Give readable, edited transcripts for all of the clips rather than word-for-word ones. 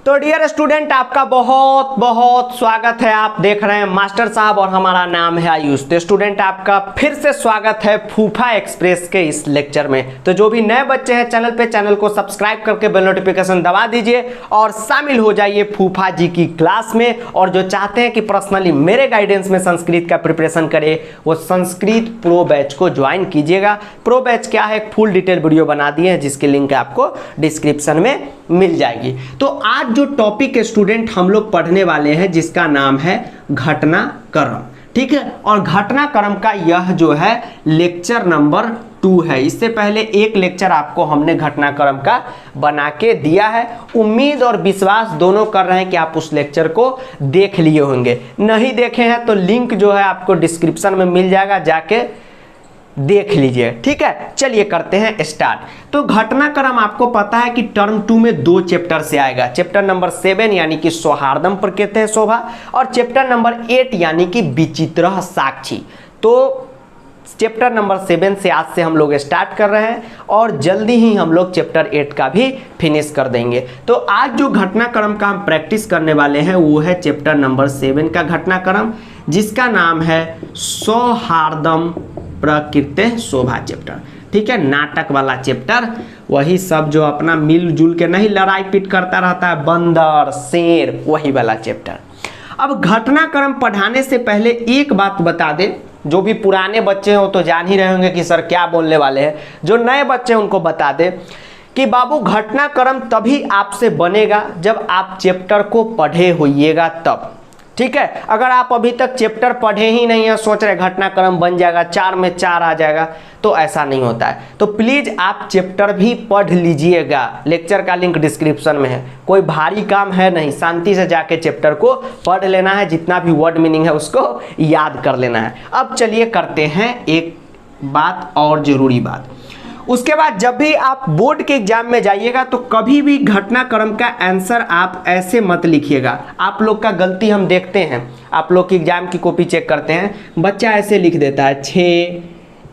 तो dear student, आपका बहुत बहुत स्वागत है। आप देख रहे हैं मास्टर साहब और हमारा नाम है आयुष। तो स्टूडेंट, आपका फिर से स्वागत है फूफा एक्सप्रेस के इस लेक्चर में। तो जो भी नए बच्चे हैं चैनल को सब्सक्राइब करके बेल नोटिफिकेशन दबा दीजिए और शामिल हो जाइए फूफा जी की क्लास में। और जो चाहते हैं कि पर्सनली मेरे गाइडेंस में संस्कृत का प्रिपरेशन करे, वो संस्कृत प्रो बैच को ज्वाइन कीजिएगा। प्रो बैच क्या है, एक फुल डिटेल वीडियो बना दिए हैं जिसकी लिंक आपको डिस्क्रिप्शन में मिल जाएगी। तो आज जो टॉपिक स्टूडेंट हम लोग पढ़ने वाले हैं जिसका नाम है घटनाक्रम, ठीक है। और घटनाक्रम का यह जो है लेक्चर नंबर 2 है। इससे पहले एक लेक्चर आपको हमने घटनाक्रम का बना के दिया है। उम्मीद और विश्वास दोनों कर रहे हैं कि आप उस लेक्चर को देख लिए होंगे। नहीं देखे हैं तो लिंक जो है आपको डिस्क्रिप्शन में मिल जाएगा, जाके देख लीजिए, ठीक है। चलिए करते हैं स्टार्ट। तो घटनाक्रम आपको पता है कि टर्म 2 में 2 चैप्टर से आएगा। चैप्टर नंबर 7 यानी कि सौहार्दम प्रकृतेः शोभा, और चैप्टर नंबर 8 यानी कि विचित्रः साक्षी। तो चैप्टर नंबर 7 से आज से हम लोग स्टार्ट कर रहे हैं और जल्दी ही हम लोग चैप्टर 8 का भी फिनिश कर देंगे। तो आज जो घटनाक्रम का हम प्रैक्टिस करने वाले हैं वो है चैप्टर नंबर 7 का घटनाक्रम, जिसका नाम है सौहार्दम प्रकृतेः शोभा चैप्टर, ठीक है। नाटक वाला चैप्टर, वही सब जो अपना मिलजुल के नहीं लड़ाई पीट करता रहता है, बंदर शेर, वही वाला चैप्टर। अब घटनाक्रम पढ़ाने से पहले एक बात बता दे, जो भी पुराने बच्चे हो तो जान ही रहे होंगे कि सर क्या बोलने वाले हैं। जो नए बच्चे हैं उनको बता दे कि बाबू घटनाक्रम तभी आपसे बनेगा जब आप चैप्टर को पढ़े होइएगा तब, ठीक है। अगर आप अभी तक चैप्टर पढ़े ही नहीं है, सोच रहे घटनाक्रम बन जाएगा, 4 में 4 आ जाएगा, तो ऐसा नहीं होता है। तो प्लीज आप चैप्टर भी पढ़ लीजिएगा। लेक्चर का लिंक डिस्क्रिप्शन में है। कोई भारी काम है नहीं, शांति से जाके चैप्टर को पढ़ लेना है, जितना भी वर्ड मीनिंग है उसको याद कर लेना है। अब चलिए करते हैं एक बात और जरूरी बात। उसके बाद जब भी आप बोर्ड के एग्जाम में जाइएगा तो कभी भी घटनाक्रम का आंसर आप ऐसे मत लिखिएगा। आप लोग का गलती हम देखते हैं, आप लोग की एग्जाम की कॉपी चेक करते हैं, बच्चा ऐसे लिख देता है 6,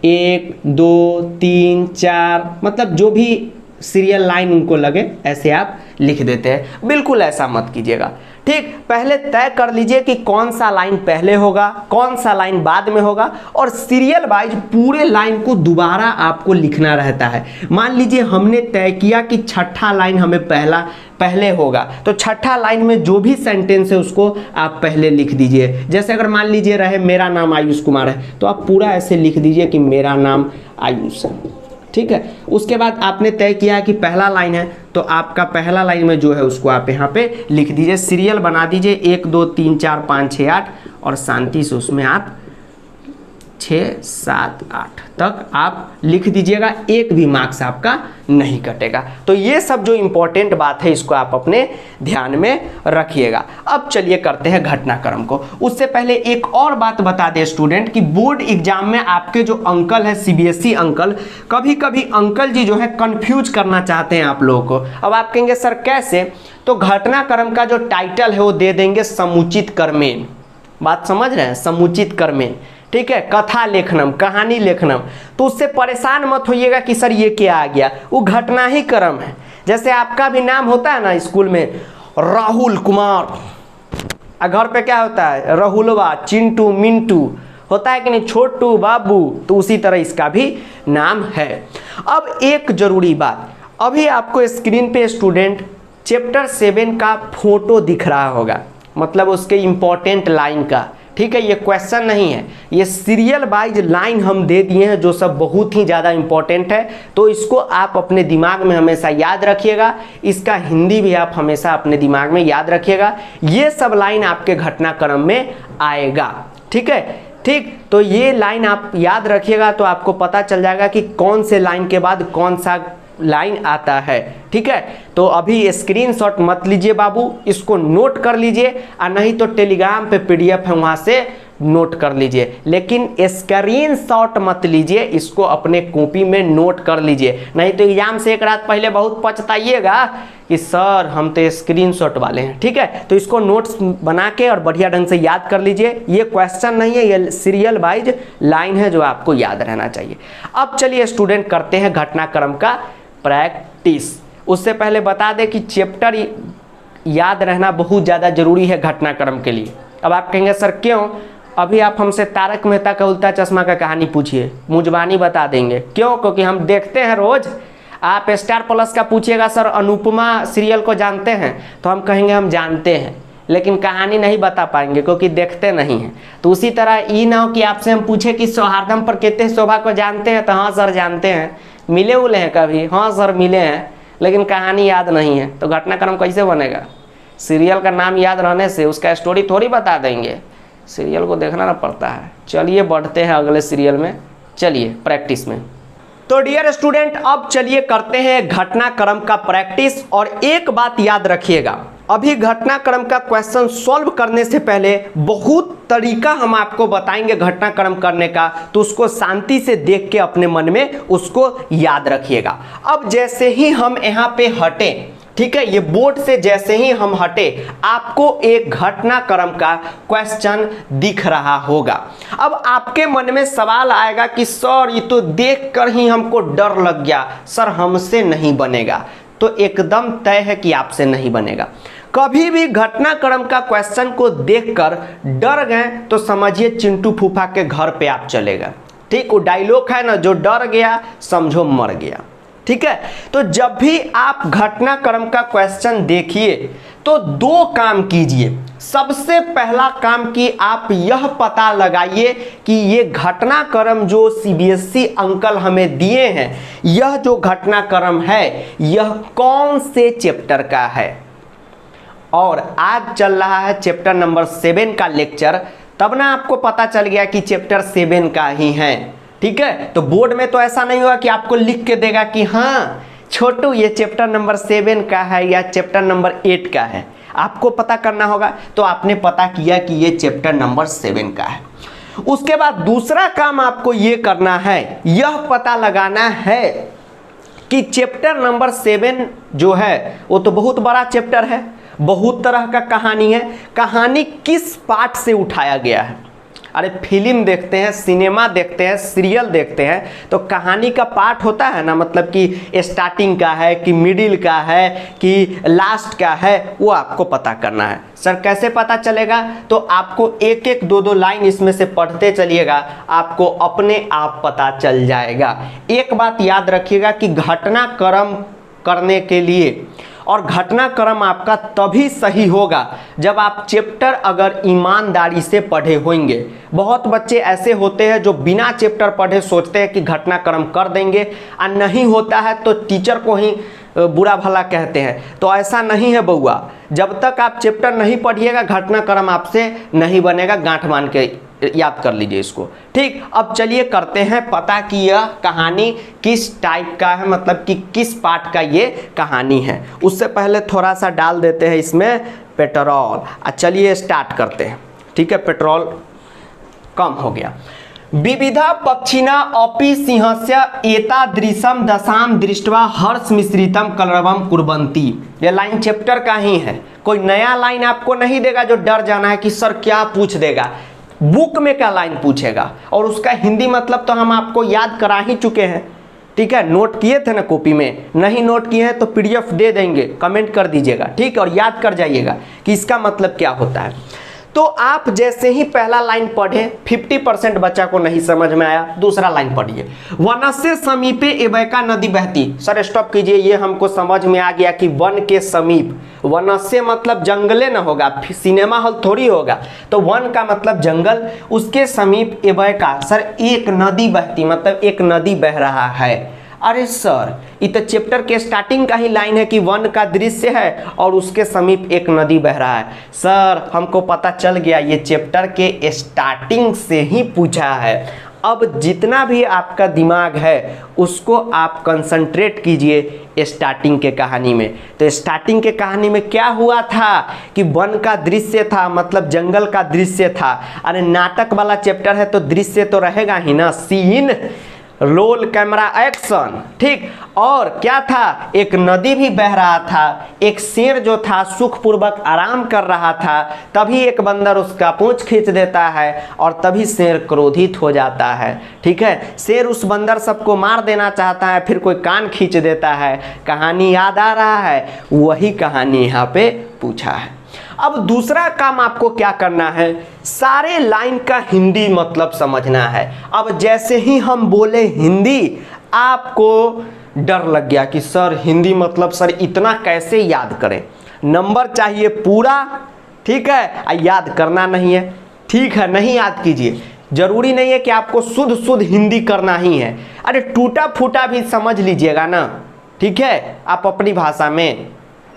1, 2, 3, 4, मतलब जो भी सीरियल लाइन उनको लगे ऐसे आप लिख देते हैं। बिल्कुल ऐसा मत कीजिएगा, ठीक। पहले तय कर लीजिए कि कौन सा लाइन पहले होगा, कौन सा लाइन बाद में होगा, और सीरियल वाइज पूरे लाइन को दोबारा आपको लिखना रहता है। मान लीजिए हमने तय किया कि छठा लाइन हमें पहले होगा, तो छठा लाइन में जो भी सेंटेंस है उसको आप पहले लिख दीजिए। जैसे अगर मान लीजिए रहे मेरा नाम आयुष कुमार है, तो आप पूरा ऐसे लिख दीजिए कि मेरा नाम आयुष है, ठीक है। उसके बाद आपने तय किया कि पहला लाइन है, तो आपका पहला लाइन में जो है उसको आप यहाँ पे लिख दीजिए, सीरियल बना दीजिए 1, 2, 3, 4, 5, 6, 8, और शांति से उसमें आप 6, 7, 8 तक आप लिख दीजिएगा। एक भी मार्क्स आपका नहीं कटेगा। तो ये सब जो इम्पोर्टेंट बात है इसको आप अपने ध्यान में रखिएगा। अब चलिए करते हैं घटनाक्रम को। उससे पहले एक और बात बता दें स्टूडेंट कि बोर्ड एग्जाम में आपके जो अंकल है CBSE अंकल, कभी कभी अंकल जी जो है कंफ्यूज करना चाहते हैं आप लोगों को। अब आप कहेंगे सर कैसे, तो घटनाक्रम का जो टाइटल है वो दे देंगे समुचित कर्मेन। बात समझ रहे हैं, समुचित कर्मेन, ठीक है। कथा लेखनम, कहानी लेखनम। तो उससे परेशान मत होइएगा कि सर ये क्या आ गया, वो घटना ही क्रम है। जैसे आपका भी नाम होता है ना स्कूल में, राहुल कुमार, घर पे क्या होता है, राहुलवा, चिंटू, मिंटू होता है कि नहीं, छोटू, बाबू, तो उसी तरह इसका भी नाम है। अब एक जरूरी बात, अभी आपको स्क्रीन पे स्टूडेंट चैप्टर 7 का फोटो दिख रहा होगा, मतलब उसके इंपॉर्टेंट लाइन का, ठीक है। ये क्वेश्चन नहीं है, ये सीरियल वाइज लाइन हम दे दिए हैं जो सब बहुत ही ज़्यादा इंपॉर्टेंट है। तो इसको आप अपने दिमाग में हमेशा याद रखिएगा। इसका हिंदी भी आप हमेशा अपने दिमाग में याद रखिएगा। ये सब लाइन आपके घटनाक्रम में आएगा, ठीक है, ठीक। तो ये लाइन आप याद रखिएगा तो आपको पता चल जाएगा कि कौन से लाइन के बाद कौन सा लाइन आता है, ठीक है। तो अभी स्क्रीनशॉट मत लीजिए बाबू, इसको नोट कर लीजिए, और नहीं तो टेलीग्राम पे PDF है वहां से नोट कर लीजिए। लेकिन स्क्रीनशॉट मत लीजिए, इसको अपने कॉपी में नोट कर लीजिए, नहीं तो एग्जाम से एक रात पहले बहुत पछताइएगा कि सर हम तो स्क्रीनशॉट वाले हैं, ठीक है। तो इसको नोट्स बना के और बढ़िया ढंग से याद कर लीजिए। ये क्वेश्चन नहीं है, ये सीरियल वाइज लाइन है जो आपको याद रहना चाहिए। अब चलिए स्टूडेंट करते हैं घटनाक्रम का प्रैक्टिस। उससे पहले बता दें कि चैप्टर याद रहना बहुत ज़्यादा जरूरी है घटनाक्रम के लिए। अब आप कहेंगे सर क्यों, अभी आप हमसे तारक मेहता का उल्टा चश्मा का कहानी पूछिए, मुजबानी बता देंगे। क्यों? क्योंकि हम देखते हैं रोज। आप स्टार प्लस का पूछिएगा सर अनुपमा सीरियल को जानते हैं, तो हम कहेंगे हम जानते हैं, लेकिन कहानी नहीं बता पाएंगे क्योंकि देखते नहीं हैं। तो उसी तरह ये ना हो कि आपसे हम पूछे कि सौहार्दम प्रकृति शोभा को जानते हैं, तो हाँ सर जानते हैं। मिले उले हैं कभी? हाँ सर मिले हैं, लेकिन कहानी याद नहीं है, तो घटनाक्रम कैसे बनेगा? सीरियल का नाम याद रहने से उसका स्टोरी थोड़ी बता देंगे, सीरियल को देखना ना पड़ता है। चलिए बढ़ते हैं अगले सीरियल में, चलिए प्रैक्टिस में। तो डियर स्टूडेंट, अब चलिए करते हैं घटनाक्रम का प्रैक्टिस। और एक बात याद रखिएगा, अभी घटनाक्रम का क्वेश्चन सॉल्व करने से पहले बहुत तरीका हम आपको बताएंगे घटनाक्रम करने का, तो उसको शांति से देख के अपने मन में उसको याद रखिएगा। अब जैसे ही हम यहाँ पे हटे, ठीक है, ये बोर्ड से जैसे ही हम हटे, आपको एक घटनाक्रम का क्वेश्चन दिख रहा होगा। अब आपके मन में सवाल आएगा कि सर ये तो देखकर ही हमको डर लग गया, सर हमसे नहीं बनेगा। तो एकदम तय है कि आपसे नहीं बनेगा। कभी भी घटनाक्रम का क्वेश्चन को देखकर डर गए तो समझिए चिंटू फूफा के घर पे आप चले गए। ठीक, वो डायलॉग है ना, जो डर गया समझो मर गया। ठीक है, तो जब भी आप घटनाक्रम का क्वेश्चन देखिए तो दो काम कीजिए। सबसे पहला काम कि आप यह पता लगाइए कि ये घटनाक्रम जो सीबीएसई अंकल हमें दिए हैं, यह जो घटनाक्रम है यह कौन से चैप्टर का है। और आज चल रहा है चैप्टर नंबर 7 का लेक्चर, तब ना आपको पता चल गया कि चैप्टर 7 का ही है। ठीक है, तो बोर्ड में तो ऐसा नहीं होगा कि आपको लिख के देगा कि हाँ छोटू ये चैप्टर नंबर 7 का है या चैप्टर नंबर 8 का है। आपको पता करना होगा, तो आपने पता किया कि ये चैप्टर नंबर 7 का है। उसके बाद दूसरा काम आपको ये करना है, यह पता लगाना है कि चैप्टर नंबर 7 जो है वो तो बहुत बड़ा चैप्टर है, बहुत तरह का कहानी है। कहानी किस पार्ट से उठाया गया है? अरे फिल्म देखते हैं, सिनेमा देखते हैं, सीरियल देखते हैं, तो कहानी का पार्ट होता है ना, मतलब कि स्टार्टिंग का है कि मिडिल का है कि लास्ट का है, वो आपको पता करना है। सर कैसे पता चलेगा? तो आपको एक एक दो दो लाइन इसमें से पढ़ते चलिएगा, आपको अपने आप पता चल जाएगा। एक बात याद रखिएगा कि घटनाक्रम करने के लिए, और घटनाक्रम आपका तभी सही होगा जब आप चैप्टर अगर ईमानदारी से पढ़े होंगे। बहुत बच्चे ऐसे होते हैं जो बिना चैप्टर पढ़े सोचते हैं कि घटनाक्रम कर देंगे, और नहीं होता है तो टीचर को ही बुरा भला कहते हैं। तो ऐसा नहीं है बउआ, जब तक आप चैप्टर नहीं पढ़िएगा घटनाक्रम आपसे नहीं बनेगा। गांठ मान के याद कर लीजिए इसको। ठीक, अब चलिए करते हैं पता कि यह कहानी किस टाइप का है, मतलब कि किस पार्ट का ये कहानी है। उससे पहले थोड़ा सा डाल देते हैं इसमें पेट्रोल। चलिए स्टार्ट करते हैं। ठीक है, पेट्रोल कम हो गया। विविधा पक्षिणा अपि सिंहस्य एतादृशम दशाम दृष्ट्वा हर्ष मिश्रितम कलरवम कुर्वन्ति। ये लाइन चैप्टर का ही है, कोई नया लाइन आपको नहीं देगा जो डर जाना है कि सर क्या पूछ देगा। बुक में क्या लाइन पूछेगा और उसका हिंदी मतलब तो हम आपको याद करा ही चुके हैं। ठीक है, नोट किए थे ना कॉपी में? नहीं नोट किए हैं तो पीडीएफ दे देंगे, कमेंट कर दीजिएगा। ठीक, और याद कर जाइएगा कि इसका मतलब क्या होता है। तो आप जैसे ही पहला लाइन पढ़े, 50% बच्चा को नहीं समझ में आया, दूसरा लाइन पढ़िए। वनस्य समीपे एवैका नदी बहती। सर स्टॉप कीजिए, ये हमको समझ में आ गया कि वन के समीप, वनस्य मतलब जंगले न होगा, सिनेमा हॉल थोड़ी होगा, तो वन का मतलब जंगल, उसके समीप एवैका, सर एक नदी बहती मतलब एक नदी बह रहा है। अरे सर ये तो चैप्टर के स्टार्टिंग का ही लाइन है कि वन का दृश्य है और उसके समीप एक नदी बह रहा है। सर हमको पता चल गया ये चैप्टर के स्टार्टिंग से ही पूछा है। अब जितना भी आपका दिमाग है उसको आप कंसंट्रेट कीजिए स्टार्टिंग के कहानी में। तो स्टार्टिंग के कहानी में क्या हुआ था कि वन का दृश्य था, मतलब जंगल का दृश्य था। अरे नाटक वाला चैप्टर है तो दृश्य तो रहेगा ही ना, सीन रोल कैमरा एक्शन। ठीक, और क्या था, एक नदी भी बह रहा था, एक शेर जो था सुखपूर्वक आराम कर रहा था, तभी एक बंदर उसका पूंछ खींच देता है और तभी शेर क्रोधित हो जाता है। ठीक है, शेर उस बंदर सबको मार देना चाहता है, फिर कोई कान खींच देता है। कहानी याद आ रहा है, वही कहानी यहाँ पे पूछा है। अब दूसरा काम आपको क्या करना है, सारे लाइन का हिंदी मतलब समझना है। अब जैसे ही हम बोले हिंदी, आपको डर लग गया कि सर हिंदी मतलब सर इतना कैसे याद करें, नंबर चाहिए पूरा। ठीक है, याद करना नहीं है। ठीक है, नहीं याद कीजिए, जरूरी नहीं है कि आपको शुद्ध शुद्ध हिंदी करना ही है। अरे टूटा फूटा भी समझ लीजिएगा ना, ठीक है, आप अपनी भाषा में,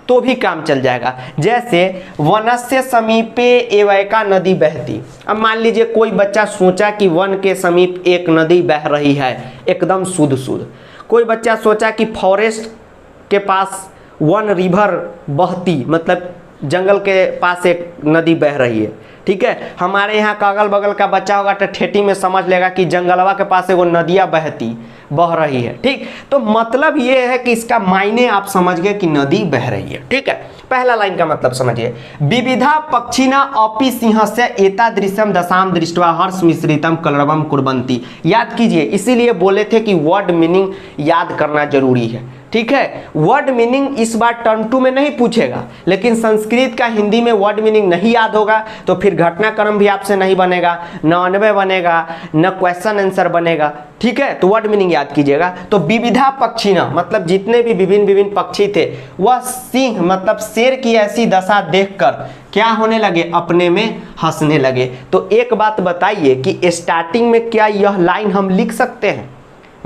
तो भी काम चल जाएगा। जैसे वनस्य समीपे एवैका नदी बहती। अब मान लीजिए कोई बच्चा सोचा कि वन के समीप एक नदी बह रही है, एकदम शुद्ध शुद्ध। कोई बच्चा सोचा कि फॉरेस्ट के पास वन रिवर बहती, मतलब जंगल के पास एक नदी बह रही है। ठीक है, हमारे यहाँ का अगल बगल का बच्चा होगा तो ठेठी में समझ लेगा कि जंगलवा के पास एगो नदियाँ बह रही है। ठीक, तो मतलब ये है कि इसका मायने आप समझ गए कि नदी बह रही है। ठीक है, पहला लाइन का मतलब समझिए, विविधा पक्षिणा अपि सिंहस्य एतादृशम दशाम दृष्ट्वा हर्ष मिश्रितम कलरवम कुर्वन्ति। याद कीजिए, इसीलिए बोले थे कि वर्ड मीनिंग याद करना जरूरी है। ठीक है, वर्ड मीनिंग इस बार टर्म 2 में नहीं पूछेगा, लेकिन संस्कृत का हिंदी में वर्ड मीनिंग नहीं याद होगा तो फिर घटनाक्रम भी आपसे नहीं बनेगा, न अन्वय बनेगा, न क्वेश्चन आंसर बनेगा। ठीक है, तो वर्ड मीनिंग याद कीजिएगा। तो विविधा पक्षिणा मतलब जितने भी विभिन्न विभिन्न पक्षी थे, वह सिंह मतलब शेर की ऐसी दशा देखकर क्या होने लगे, अपने में हंसने लगे। तो एक बात बताइए कि स्टार्टिंग में क्या यह लाइन हम लिख सकते हैं?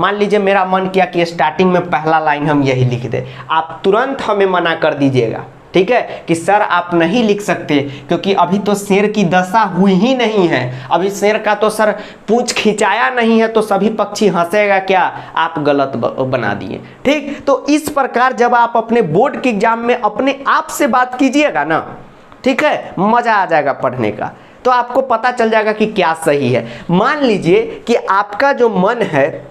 मान लीजिए मेरा मन किया कि स्टार्टिंग में पहला लाइन हम यही लिख दें, आप तुरंत हमें मना कर दीजिएगा। ठीक है, कि सर आप नहीं लिख सकते क्योंकि अभी तो शेर की दशा हुई ही नहीं है, अभी शेर का तो सर पूंछ खिंचाया नहीं है, तो सभी पक्षी हंसेगा क्या, आप गलत बना दिए। ठीक, तो इस प्रकार जब आप अपने बोर्ड के एग्जाम में अपने आप से बात कीजिएगा ना, ठीक है, मजा आ जाएगा पढ़ने का, तो आपको पता चल जाएगा कि क्या सही है। मान लीजिए कि आपका जो मन है,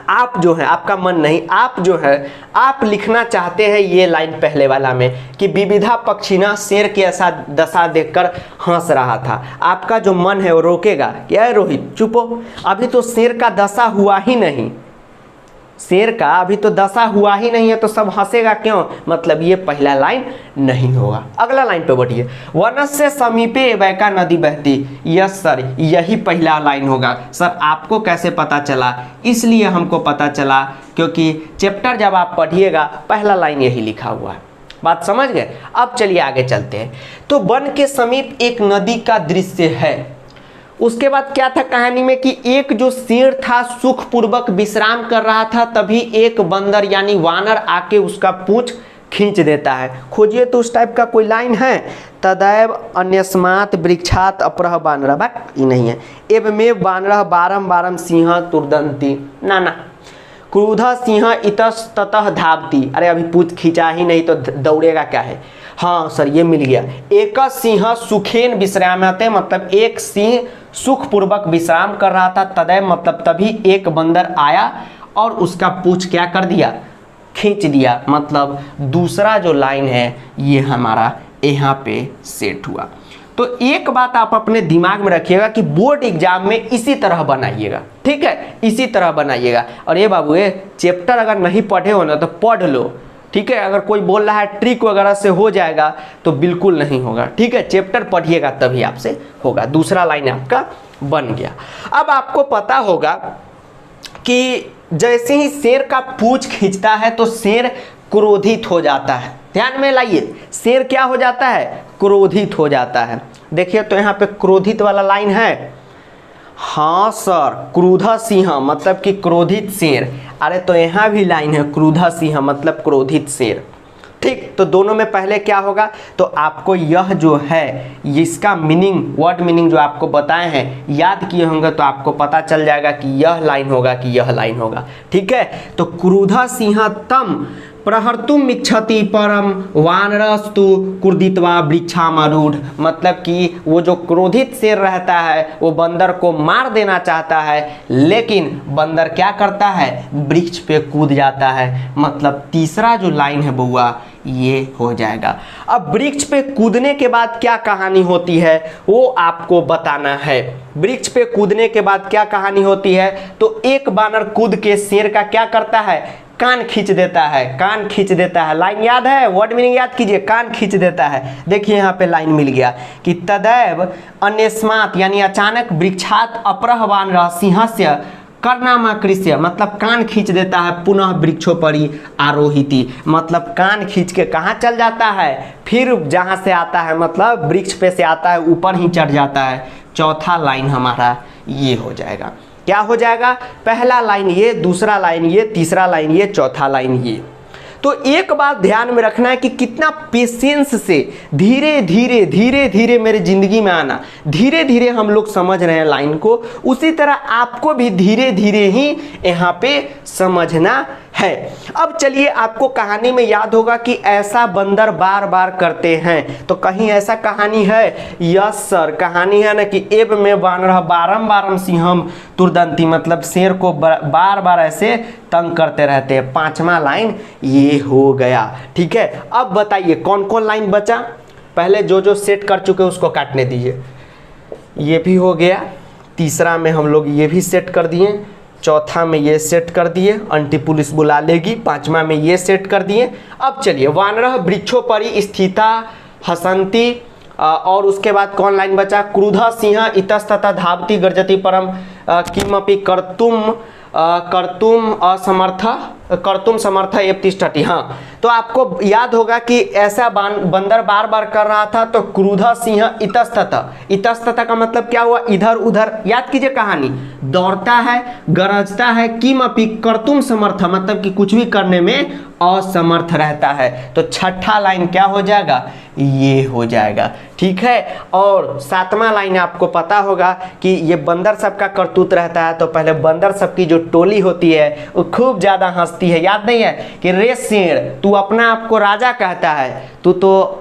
आप जो है, आपका मन नहीं, आप जो है, आप लिखना चाहते हैं ये लाइन पहले वाला में कि विविधा पक्षिणा शेर की ऐसा दशा देखकर हंस रहा था। आपका जो मन है वो रोकेगा, क्या है रोहित चुप हो, अभी तो शेर का दशा हुआ ही नहीं, शेर का अभी तो दशा हुआ ही नहीं है, तो सब हंसेगा क्यों, मतलब ये पहला लाइन नहीं होगा। अगला लाइन पे बढ़िए, वनस्य समीपे एवैका नदी बहती। यस सर, यही पहला लाइन होगा। सर आपको कैसे पता चला? इसलिए हमको पता चला क्योंकि चैप्टर जब आप पढ़िएगा पहला लाइन यही लिखा हुआ है। बात समझ गए? अब चलिए आगे चलते हैं। तो वन के समीप एक नदी का दृश्य है। उसके बाद क्या था कहानी में कि एक जो शेर था सुखपूर्वक विश्राम कर रहा था, तभी एक बंदर यानी वानर आके उसका पूंछ खींच देता है। खोजिए तो उस टाइप का कोई लाइन है, तदैव अन्यस्मात् वृक्षात् अपरः वानरः, बात ये नहीं है। एवमेव वानरः बारम बारम सिंह तुर्दन्ति, ना ना, क्रुधः सिंह इतस्ततः धावति। अरे अभी पूंछ खींचा ही नहीं तो दौड़ेगा क्या है। हाँ सर ये मिल गया, एक सिंह सुखेन विश्राम्यते, मतलब एक सिंह सुखपूर्वक विश्राम कर रहा था, तदैव मतलब तभी एक बंदर आया और उसका पूंछ क्या कर दिया, खींच दिया। मतलब दूसरा जो लाइन है ये हमारा यहाँ पे सेट हुआ। तो एक बात आप अपने दिमाग में रखिएगा कि बोर्ड एग्जाम में इसी तरह बनाइएगा, ठीक है, इसी तरह बनाइएगा। और ये बाबू ये चैप्टर अगर नहीं पढ़े हो ना तो पढ़ लो, ठीक है। अगर कोई बोल रहा है ट्रिक वगैरह से हो जाएगा तो बिल्कुल नहीं होगा, ठीक है। चैप्टर पढ़िएगा तभी आपसे होगा। दूसरा लाइन आपका बन गया। अब आपको पता होगा कि जैसे ही शेर का पूंछ खींचता है तो शेर क्रोधित हो जाता है। ध्यान में लाइए, शेर क्या हो जाता है, क्रोधित हो जाता है। देखिए तो यहाँ पे क्रोधित वाला लाइन है। हाँ सर, क्रुद्ध सिंह मतलब कि क्रोधित शेर। अरे तो यहाँ भी लाइन है क्रुद्ध सिंह मतलब क्रोधित शेर, ठीक। तो दोनों में पहले क्या होगा, तो आपको यह जो है इसका मीनिंग, वर्ड मीनिंग जो आपको बताए हैं याद किए होंगे तो आपको पता चल जाएगा कि यह लाइन होगा कि यह लाइन होगा, ठीक है। तो क्रुद्ध सिंह तम प्रहर्तुम इच्छति परम वानरस्तु क्रुदित्वा वृक्षामरूढ़, मतलब कि वो जो क्रोधित शेर रहता है वो बंदर को मार देना चाहता है, लेकिन बंदर क्या करता है, वृक्ष पे कूद जाता है। मतलब तीसरा जो लाइन है बउआ ये हो जाएगा। अब वृक्ष पे कूदने के बाद क्या कहानी होती है वो आपको बताना है। वृक्ष पे कूदने के बाद क्या कहानी होती है, तो एक बानर कूद के शेर का क्या करता है, कान खींच देता है, कान खींच देता है। लाइन याद है, वर्ड मीनिंग याद कीजिए, कान खींच देता है। देखिए यहाँ पे लाइन मिल गया कि तदैव अन्यस्मात् यानी अचानक वृक्षात अपरः वानरः सिंहस्य कर्णामाकृष्य, मतलब कान खींच देता है, पुनः वृक्षोपरि आरोहिति, मतलब कान खींच के कहाँ चल जाता है, फिर जहाँ से आता है मतलब वृक्ष पे से आता है ऊपर ही चढ़ जाता है। चौथा लाइन हमारा ये हो जाएगा। क्या हो जाएगा, पहला लाइन ये, दूसरा लाइन ये, तीसरा लाइन ये, चौथा लाइन ये। तो एक बात ध्यान में रखना है कि कितना पेशेंस से धीरे धीरे धीरे धीरे मेरे जिंदगी में आना, धीरे धीरे हम लोग समझ रहे हैं लाइन को, उसी तरह आपको भी धीरे धीरे ही यहाँ पे समझना है। अब चलिए, आपको कहानी में याद होगा कि ऐसा बंदर बार बार करते हैं, तो कहीं ऐसा कहानी है, यस सर, कहानी है ना कि एब में वानरः बारंबारम सिंहम तुर्दंती, मतलब शेर को बार बार ऐसे तंग करते रहते हैं। पांचवा लाइन ये हो गया। ठीक है, अब बताइए कौन कौन लाइन बचा, पहले जो जो सेट कर चुके उसको काटने दीजिए। ये भी हो गया, तीसरा में हम लोग ये भी सेट कर दिए, चौथा में ये सेट कर दिए, अंटी पुलिस बुला लेगी, पांचवा में ये सेट कर दिए। अब चलिए, वानरः वृक्षों परि स्थिता हसंती, और उसके बाद कौन लाइन बचा, क्रुधः सिंह इतस्ततः धावति गर्जति परम किमपि कर्तुम समर्थ एव तिष्ठति। हाँ, तो आपको याद होगा कि ऐसा बंदर बार बार कर रहा था, तो क्रुधः सिंह इतस्ततः, इतस्ततः का मतलब क्या हुआ, इधर उधर। याद कीजिए कहानी, दौड़ता है, गरजता है, किमपि कर्तुम समर्थ, मतलब कि कुछ भी करने में असमर्थ रहता है। तो छठा लाइन क्या हो जाएगा, ये हो जाएगा। ठीक है, और सातवां लाइन आपको पता होगा कि ये बंदर सब का करतूत रहता है, तो पहले बंदर सब की जो टोली होती है वो खूब ज्यादा हंसती है। याद नहीं है कि रे शेर, तू अपना आप को राजा कहता है, तू तो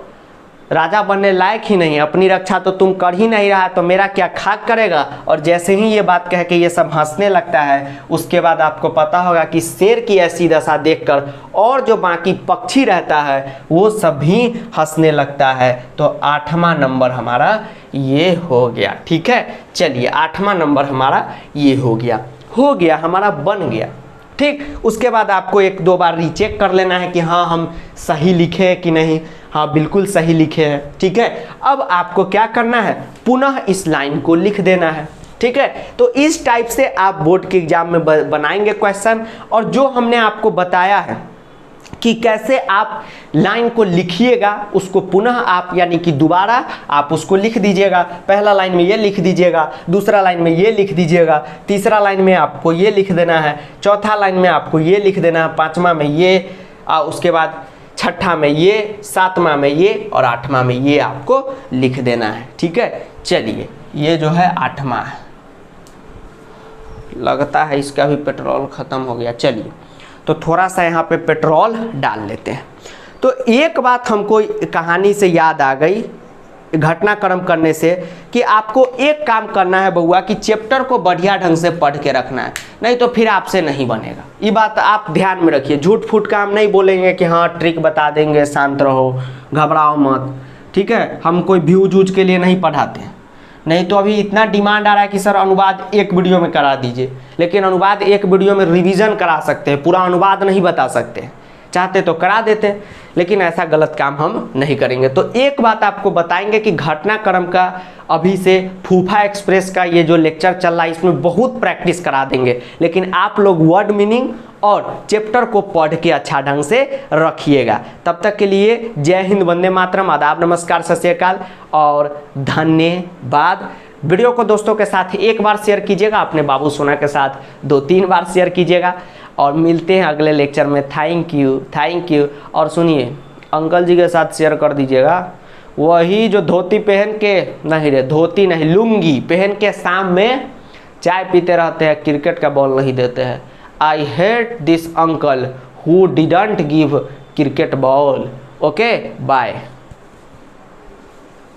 राजा बनने लायक ही नहीं, अपनी रक्षा तो तुम कर ही नहीं रहा, तो मेरा क्या खाक करेगा। और जैसे ही ये बात कह के ये सब हंसने लगता है, उसके बाद आपको पता होगा कि शेर की ऐसी दशा देखकर और जो बाकी पक्षी रहता है वो सब भी हंसने लगता है। तो आठवां नंबर हमारा ये हो गया। ठीक है, चलिए आठवां नंबर हमारा ये हो गया, हमारा बन गया। ठीक, उसके बाद आपको एक दो बार रीचेक कर लेना है कि हाँ हम सही लिखे हैं कि नहीं। हाँ, बिल्कुल सही लिखे हैं। ठीक है, अब आपको क्या करना है, पुनः इस लाइन को लिख देना है। ठीक है, तो इस टाइप से आप बोर्ड के एग्जाम में बनाएंगे क्वेश्चन। और जो हमने आपको बताया है कि कैसे आप लाइन को लिखिएगा, उसको पुनः आप यानी कि दोबारा आप उसको लिख दीजिएगा। पहला लाइन में ये लिख दीजिएगा, दूसरा लाइन में ये लिख दीजिएगा, तीसरा लाइन में आपको ये लिख देना है, चौथा लाइन में आपको ये लिख देना है, पांचवा में ये, उसके बाद छठा में ये, सातवां में ये और आठवां में ये आपको लिख देना है। ठीक है, चलिए ये जो है आठवां है, लगता है इसका भी पेट्रोल खत्म हो गया। चलिए तो थोड़ा सा यहाँ पे पेट्रोल डाल लेते हैं। तो एक बात हमको कहानी से याद आ गई, घटनाक्रम करने से, कि आपको एक काम करना है बउआ कि चैप्टर को बढ़िया ढंग से पढ़ के रखना है, नहीं तो फिर आपसे नहीं बनेगा। ये बात आप ध्यान में रखिए, झूठ फूट का हम नहीं बोलेंगे कि हाँ ट्रिक बता देंगे, शांत रहो, घबराओ मत। ठीक है, हम कोई व्यूज वूज के लिए नहीं पढ़ाते हैं, नहीं तो अभी इतना डिमांड आ रहा है कि सर अनुवाद एक वीडियो में करा दीजिए, लेकिन अनुवाद एक वीडियो में रिवीजन करा सकते हैं, पूरा अनुवाद नहीं बता सकते। चाहते तो करा देते, लेकिन ऐसा गलत काम हम नहीं करेंगे। तो एक बात आपको बताएंगे कि घटनाक्रम का अभी से फूफा एक्सप्रेस का ये जो लेक्चर चल रहा है इसमें बहुत प्रैक्टिस करा देंगे, लेकिन आप लोग वर्ड मीनिंग और चैप्टर को पढ़ के अच्छा ढंग से रखिएगा। तब तक के लिए जय हिंद, वंदे मातरम, आदाब, नमस्कार, सत श्री अकाल और धन्यवाद। वीडियो को दोस्तों के साथ एक बार शेयर कीजिएगा, अपने बाबू सोना के साथ 2-3 बार शेयर कीजिएगा और मिलते हैं अगले लेक्चर में। Thank you. और सुनिए, अंकल जी के साथ शेयर कर दीजिएगा, वही जो धोती पहन के, नहीं रे धोती नहीं, लुंगी पहन के शाम में चाय पीते रहते हैं, क्रिकेट का बॉल नहीं देते हैं। I hate this uncle who didn't give cricket ball. Okay bye.